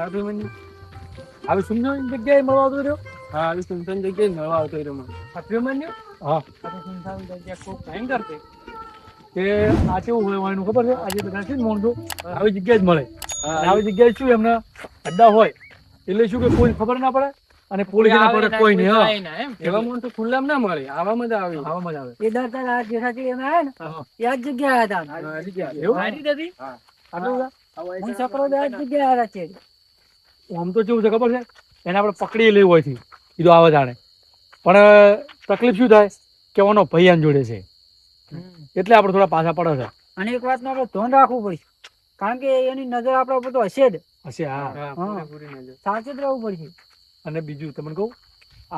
અભિમન્યુ આવી સુમસામ જગ્યાએ મળવા આવતો રહ્યો. હા આવી સુનસાન જગ્યાએ મળવા આવતો રહ્યો મને. અભિમન્યુ હા આ તો સુમસામ જગ્યા ખૂબ ભયંકર છે. કે આ કેવું હોય એનું ખબર છે? આજે બધા છે ને માણસો આવી જગ્યાએ જ મળે. હા અને આવી જગ્યાએ શું એમના અડ્ડા હોય એટલે શું કે કોઈ ખબર ના પડે અને કોઈ પોલીસ ના આવે પડે ના, કોઈ કોઈ નહીં. જાય ના એમ એવા માણસો ખુલ્લામાં ના મળે. આવામાં જ આવે. આવા મજા આવે. એ દાદા આ જેઠાજી એમ આવ્યા ને હા. એ આ જ જગ્યાએ આવ્યા હતા. હા, હરી ગયા. એવું? હારી દાદી હા. આટલું છે? હું છોકરો આ જ જગ્યાએ આવ્યા છે. આમ તો કેવું છે ખબર છે? એને આપણે પકડી લેવું હોય છે કીધું આવે જાણે. પણ તકલીફ શું થાય કે ઓનો ભાઈ આન જોડે છે એટલે આપણે થોડા પાછા પડે છે. અને એક વાતનું આપણે ધ્યાન રાખવું પડશે કારણ કે એની નજર આપણા ઉપર તો હશે જ. હશે હા. હા, પૂરેપૂરી નજર. સાવચેત રહેવું પડશે. અને બીજું તમને કહું,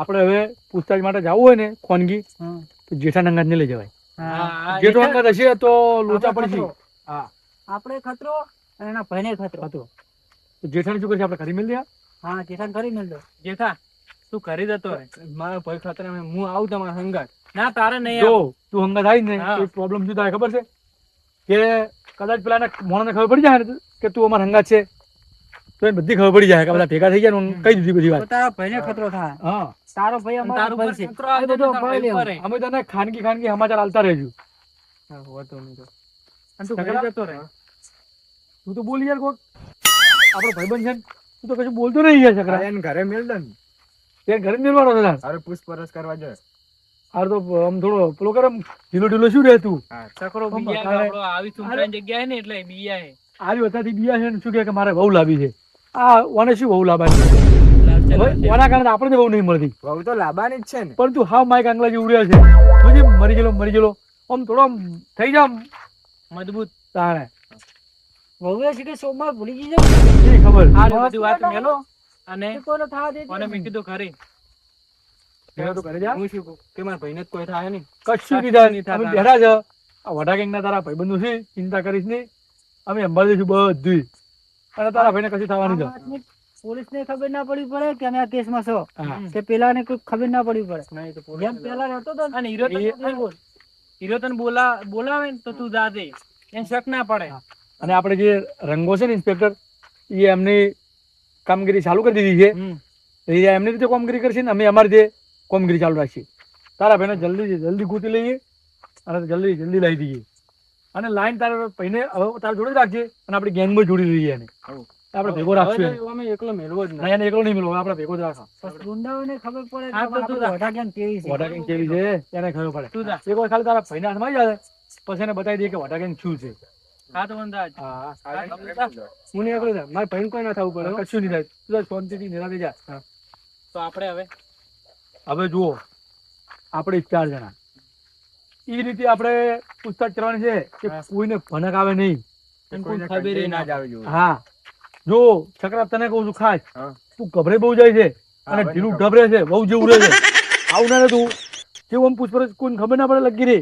આપણે હવે પૂછતાછ માટે જવું હોય ને ખોનગી હમ. તો જેઠાના અંગાત નહીં લઈ જવાય. હા, જેઠો એટલે અંગાત હશે તો લોચા આપણે પડશે. ખતરો. હા આપણે ખતરો અને એના ભાઈને ખતરો. હતો. તો જેઠાને શું કરશે આપણે ઘરે મેળ દે. હા જેઠાને કરી મેળજો. જેઠા તું ઘરે જતો રહે. મારા ભાઈ ખતરામાં હું આવું તમારા હંગાત. ના તારે નહીં જો આવું. તું અંગાત આવી ને હા. તો પ્રોબ્લેમ શું થાય ખબર છે? કે કદાચ પેલા મોણને ખબર પડી જાય ને કે તું અમારા હંગાત છે તો એને બધી ખબર પડી જાય કે બધા ભેગા થઈ ગયા ને કહી દીધી બધી તો વાત. તારા ભાઈને ખતરો થાય. હા તારો ભાઈ અમારો તારું ભાઈ પર છે. ખતરો આવે એ બધો તો ભાઈ લેવો. તારા ભાઈ અમે તને ખાનગી સમાચાર આલતા રહેજો. હા, હોતો નહીં તો. અને તું સગડા? ઘરે જતો રહે. તું તો બોલી યાર કોક આપણો ભાઈબંધ છે ને, તું તો કશું બોલતો નહીં યાર છકરા. એને ઘરે મેળ દે ને. તે ઘરે જ મેળવાનો છે તાર. હવે પૂછપરછ કરવા જાય. હાર તો આમ થોડો પેલો કરે ઢીલો ઢીલો શું રહે તું? ચક્રો આમ બીયા બતાવે. આપણો આવી સુમસાન જગ્યા હે ને એટલે બીયા હે. આરી વતાથી બીયા છે ને શું કહે કે મારે વહુ લાવી છે. આ ઓને શું વહુ લાવવાની? હવે ઓના કારણે આપણે જ વહુ નહીં મળતી. વહુ તો લાવવાની જ છે ને. પણ તું હાવ માઈક આંગલા જે ઉડ્યા છે. જોજે મરી ગયેલો આમ થોડો આમ થઈ જા આમ મજબૂત. તાણે વહુએ છે કે સોમવાર ભૂલી જજો. શી ખબર. આ બધી વાત મેલો અને એ કોઈને થવા દેતી મને મેં નહીં. કીધું ખરી. મેં તો ઘરે જા. હું શું કહું કે મારા ભાઈને જ કોઈ થાય નહીં. કશું નહીં થાય. નહીં થાય અમે તારા. બેઠા છે. આ વડા ગેંગના તારા ભાઈબંધો છે, ચિંતા કરીશ નહીં. અમે સંભાળી દઈશું બધું. અને તારા ભાઈને કશું થવાનું આ છે. વાતની પોલીસને ખબર ના પડવી પડે કે અમે આ કેસમાં છો. હા. કે પેલાને કોઈ ખબર ના પડવી પડે. નહીં તો પોલીસ જેમ પેલા રહેતો હતો ને, અને હીરો તને બોલાવે ને તો તું જા દે. એને શક ના પડે. અને આપણે જે રંગો છે ને ઇન્સ્પેક્ટર એ એમની કામગીરી ચાલુ કરી દીધી છે. હમ. એ એમની રીતે કામગીરી કરશે ને અમે અમારી જે કામગીરી ચાલુ રાખીએ. તારા ભાઈને જલ્દી ગોતી લઈએ અને જલ્દી લાવી દઈએ. અને લાઈન તારા ભાઈને હવે તારા જોડે જ રાખજે અને આપણી ગેંગમાં જોડી લઈએ એને. આપણે ભેગો રાખશું એને. હવે તો અમે એકલો મેળવો જ ના એને એકલો નહીં મળવો, આપણે ભેગો જ રાખો. પછી ગુંડાઓને ખબર પડે હા, કે તો તું આપણે વઢા કેમ કેવી છે. વોટા ગેંગ કેવી છે એને ખબર પડે. તું જા. એક વાર ખાલી તારા ભાઈને હાથમાં આવી જાય પછી એને બતાવી દઈએ કે વોટા ગેંગ શું છે. હા તો અંદાજ. હા હું નહીં એકલો જા. મારે ભાઈને કોઈ ના થવું પડે હો. કશું નહીં થાય. તું તાર શાંતિથી નિરાંતે જા. તો આપણે હવે હવે જુઓ આપણે 4 જણા એ રીતે આપણે પૂછતાછ કરવાની છે કે હા. કોઈને ભનક આવે નહીં. એને કોઈ ખબર ના જ આવે. હા જો છકરા તને કહું છું ખાસ હા. તું ગભરે બહુ જાય છે અને હા, ઢીલું બરાબર. ઢબરે છે બહુ જેવું રહે છે. આવું ના તું કેવું આમ પૂછપરછ કોઈને ખબર ના પડે લગી રે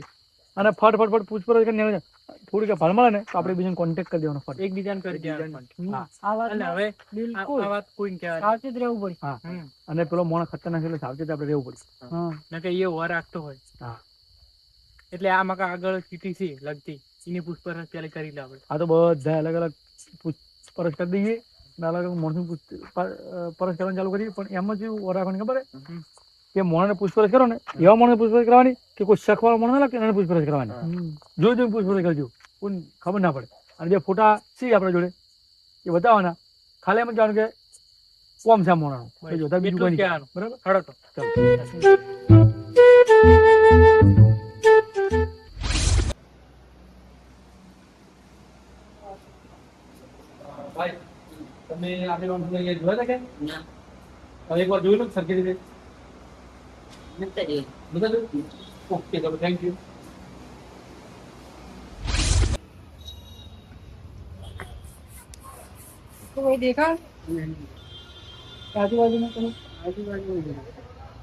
અને ફટ પૂછપરછ કરીને થોડીક ભાર મળે ને તો આપણે બીજાને કોન્ટેક્ટ કરી દેવાનો ફટ. એકબીજાને કરી દેવાનું. હા. આ અને વાતમાં હવે બિલકુલ આ વાત કોઈને કહેવાય સાવચેત રહેવું પડશે. હા નહીં. અને પેલો મોણ ખતરનાક છે એટલે સાવચેત આપણે રહેવું પડશે. હા. ના કે એ વાર રાખતો હોય. હા. એટલે આ મકા આગળ ચીઠી છે લગતી એની પૂછપરછ પેલી કરી લે આપણે. આ તો બધા અલગ અલગ પૂછપરછ કરી દઈએ અને અલગ અલગ માણસની પરછ કરવાનું ચાલુ કરીએ. પણ એમાં જેવું વાર રાખવાની ખબર હમ. કે મોણને પૂછપરછ કરો ને એવા મોણને પૂછપરછ કરવાની કે કોઈ શખવાળો મોણ ના લાગે એને પૂછપરછ કરવાની. જોઈ પૂછપરછ કરજો કોઈ ખબર ના પડે. અને જે ફોટા છે આપણા જોડે એ બતાવવાના ખાલી એમ જ કહેવાનું કે કોમ છે આ મોણાનું. બસ. જોતા બીજું એટલું કોઈ જ નહીં. કહેવાનું. બરાબર હળો તો. ચાલો. ભાઈ તમે આપણી વાંધો જોયા હતા કે હવે એકવાર જોઈ લો સરખી રીતે બધા જોયું? ઓકે ચલો થેન્ક યુ. તો કોઈ દેખાય આજુબાજુમાં તમે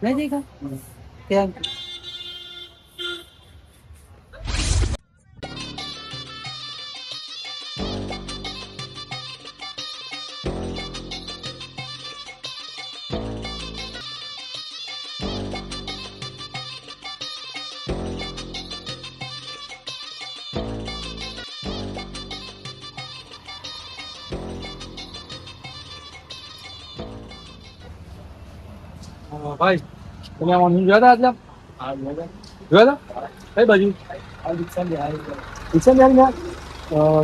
નહીં દેખાય થેન્ક યુ. ભાઈ તમે આ જોયા હતા આટલા જોયા હતા કઈ બાજુ રિક્ષા બેહારી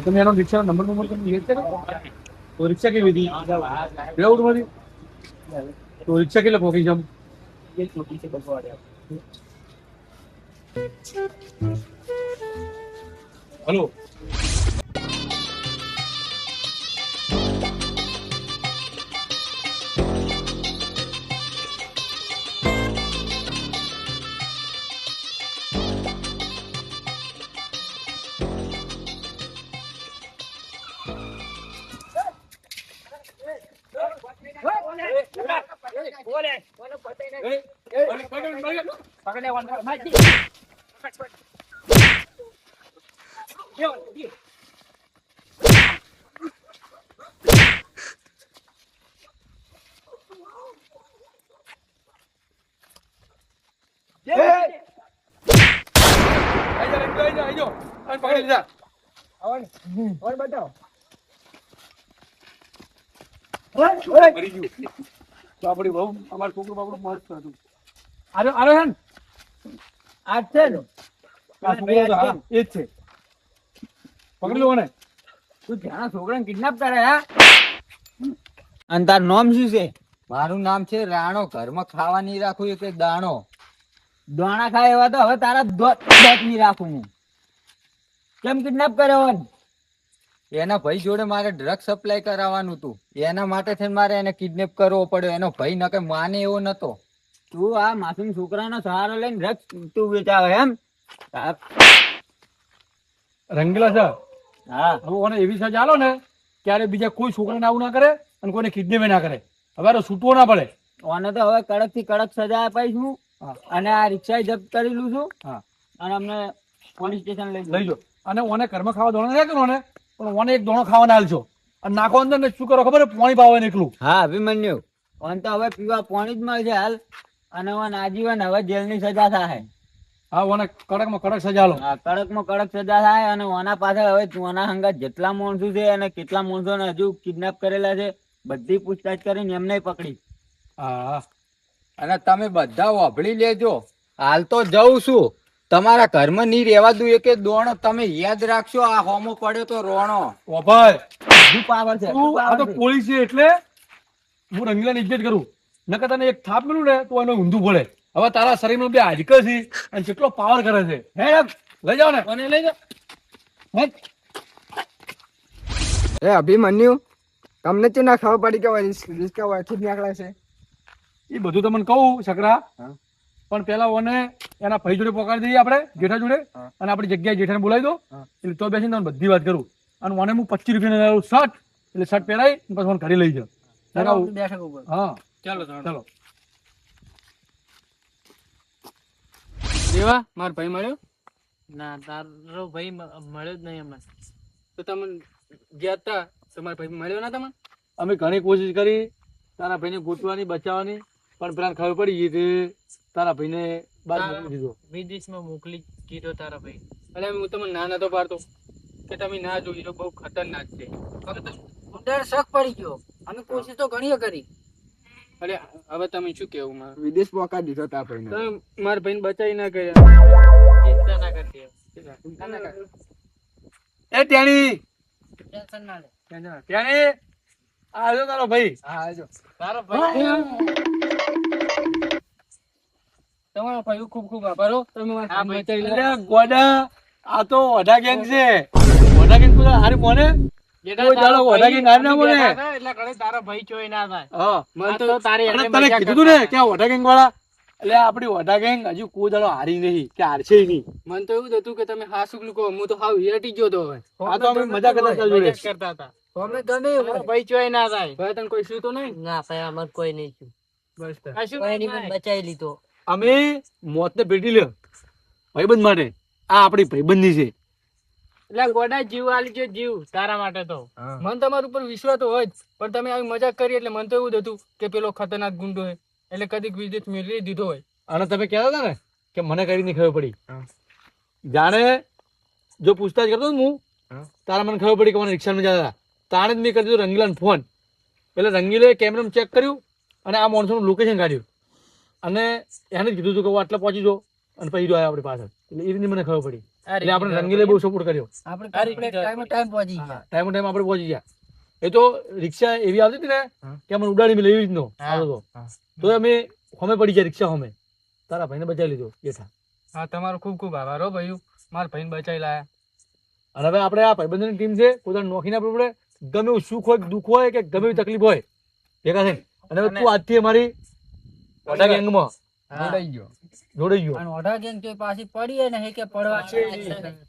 તમે એનો રિક્ષાનો નંબર તમે યાદ કર્યો તો રિક્ષા કેવી હતી કેવું તમારી તો રિક્ષા કેટલા પોકી છે હલો આપડી બહુ અમારું છોકરું બાપડું મસ્ત હતું આરે આરે હે આ છે ને આ છોકરો તો હા એ જ છે પકડી લો ને તું જ્યાં છોકરાને કિડનેપ કરે હે અને તારું નામ શું છે? મારું નામ છે રાણો. ઘરમાં ખાવા નહીં રાખું એક દાણો. દોણા ખાય એવા તો હવે તારા દોત નહીં રાખું હું. કેમ કિડનેપ કર્યો હોય? એના ભાઈ જોડે મારે ડ્રગ સપ્લાય કરાવવાનું હતું. એના માટે થઈને મારે એને કિડનેપ કરવો પડ્યો. એનો ભાઈ નકે માને એવો નતો. તું આ માસૂમ છોકરાનો સહારો લઈને ડ્રગ્સ તું વેચાવે એમ? રંગીલા સર હા હવે ઓને એવી સજા આલો ને ક્યારે બીજા કોઈ છોકરાને આવું ના કરે અને કોઈને કિડનેપ ના કરે. હવે તો છૂટવો ના પડે. ઓને તો હવે કડક થી કડક સજા અપાઈશું અને આ રિક્ષા જપ્ત કરી લઉં છું હા અને અમને પોલીસ સ્ટેશન લઈ લઈ જાઓ અને ઓને ઘરમાં ખાવા દોણો ના કરો ને પણ ઓને એક દોણો ખાવા ના આલજો અને નાખો અંદર ને શું કરો ખબર પાણી પાવે ને એકલું. હા અભિમન્યુ ઓન તો હવે પીવા પાણી જ મળશે હાલ અને ઓન આજીવન હવે જેલની સજા થાય. હા ઓને કડકમાં કડક સજા આલો. હા કડકમાં કડક સજા થાય અને ઓના પાછળ હવે ઓના હંગાત જેટલા માણસો છે અને કેટલા માણસોને હજુ કિડનેપ કરેલા છે બધી પૂછતાછ કરીને એમને પકડી. હા અને તમે બધા વાપરી લેજો. હાલ તો જઉં છું. તમારા ઘરમાં નહીં રહેવા દઉં એક દોણો. તમે યાદ રાખશો આ હોમો પડ્યો તો રોણો. ઓ ભાઈ શું પાવર છે? તું આ તો પોલીસ છે એટલે હું રંગીલાની ઇજ્જત કરું. નકર તને એક થાપ મળ્યું ને તો એનો ઊંધું પડે. હવે તારા શરીરમાં બે હાડકં છે અને કેટલો પાવર કરે છે. હે લઈ જાઓ ને કોને લઈ જાઓ? એ અભિમન્યુ તમને તો ના ખબર પડી કે રિસ્કા વાથી જ નીકળે છે. એ બધું તો મને કહું શકરા પણ પેલા ઓને એના ભાઈ જોડે પકડી દઈએ આપણે જેઠા જોડે અને આપણી જગ્યાએ જેઠાને બોલાવી દો એટલે તો બેસીને તમને બધી વાત કરું અને મને હું 25 રૂપિયાનો શર્ટ એટલે શર્ટ પહેરાઈ પછી મને ઘરે લઈ જાઓ. બેઠક ઉપર હા ચાલો ચાલો દેવા મારો ભાઈ મળ્યો ના તારો ભાઈ મળ્યો જ નહીં અમને. તો તમે ગયા હતા તમારો ભાઈ મળ્યો ના તમને? અમે ઘણી કોશિશ કરી તારા ભાઈને ગોતવાની બચાવવાની પણ પેલા ખબર પડી ગઈ કે તારા ભાઈને બહાર મોકલી દીધો. વિદેશમાં મોકલી કીધો તારા ભાઈ. અરે હું તમને ના નતો પાડતો કે તમે ના જોઈ લો બહુ ખતરનાક છે. ડર શક પડી ગયો. અમે કોશિશ તો ઘણી કરી. અરે હવે તમે શું કેવું મારે? વિદેશ પોકા દીધો તા ભાઈને. તમે મારા ભાઈને બચાવી ના કર્યા. ચિંતા ના કરતી. એ ત્યાંની ટેન્શન ના લે. ત્યાંની આવ્યો તારો ભાઈ. હા આજો. તારો ભાઈ તમારો ભાઈ ખૂબ ખૂબ આભાર હો. તમે મારા ભાઈ બચાવી લીધા. અરે ગોડા આ તો વડા ગેંગ છે. વડા ગેંગ કોઈ હારે મોને કોઈ દાડો વડા ગેંગ હારે ના મોને. એટલે કડે તારો ભાઈ ચોય ના થાય. હા મને તો તારી અને એટલે તને મજાક કીધું ને કરતા કે આ વડા ગેંગ વાળા એટલે આપડી વડા ગેંગ હજુ કોઈ દાડો હારી નહીં કે હારશે નહીં. મને તો એવું જ હતું કે તમે હાસુક લોકો હું તો હાવ હેટી ગયો તો હવે. આ તો અમે મજા કરતા હતા જોડે. મજાક કરતા હતા. અમે તો નહીં તારો ભાઈ ચોય ના થાય. ભાઈ તને કોઈ શું તો નહીં? ના ભાઈ અમાર કોઈ નહીં થયું. બસ તો. આ શું કોઈ થાય? બચાવી લીધો. અમે મોતને ભેટી લ્યો ભાઈબંધ માટે. આ આપડી ભાઈબંધી છે. એટલે ગોડા જીવ આલી ગયો જીવ તારા માટે તો. મને તમારા ઉપર વિશ્વાસ તો હોય જ પણ તમે આવી મજાક કરી એટલે મને તો એવું જ હતું કે પેલો ખતરનાક ગુંડો હોય એટલે કદીક વિદેશ મેળવી દીધો હોય. અને તમે કહેતા હતા ને કે મને કઈ નહીં ખબર પડી. જાણે જો પૂછતાછ કરતો ને હું તારા મને ખબર પડી કે મને રિક્ષામાં જતા હતા તાણે જ મેં કરી દીધો રંગીલાને ફોન. એટલે રંગીલે કેમેરામાં ચેક કર્યું અને આ માણસોનું લોકેશન કાઢ્યું અને એને જ કીધું હતું કે હું આટલા પહોંચી જાઉં અને પછી રહ્યો આપણી પાછળ એટલે એ રીતની મને ખબર પડી એટલે આપણે રંગીલે બહુ સપોર્ટ કર્યો ટાઈમ આપણે પહોંચી ગયા એ તો રિક્ષા એવી આવતી હતી ને કે અમને ઉડાડી મેલે એવી રીતનો આવતો હતો તો અમે હોમે પડી ગયા રિક્ષા હોમે તારા ભાઈને બચાવી લીધો જેઠા હા તમારો ખૂબ ખૂબ આભાર હો ભાઈ મારા ભાઈને બચાવી લાયા અને હવે આપણે આ ભાઈબંધોની ટીમ છે પોતાને નોખી ના પડે ગમે એવું સુખ હોય દુઃખ હોય કે ગમે એવી તકલીફ હોય ભેગા થઈને અને હવે તું આજથી અમારી ઓઢા ગેંગમાં જોડાઈ ગયો જોડાઈ ગયો અને ઓઢા ગેંગ પાછી પડી ને કે પડવા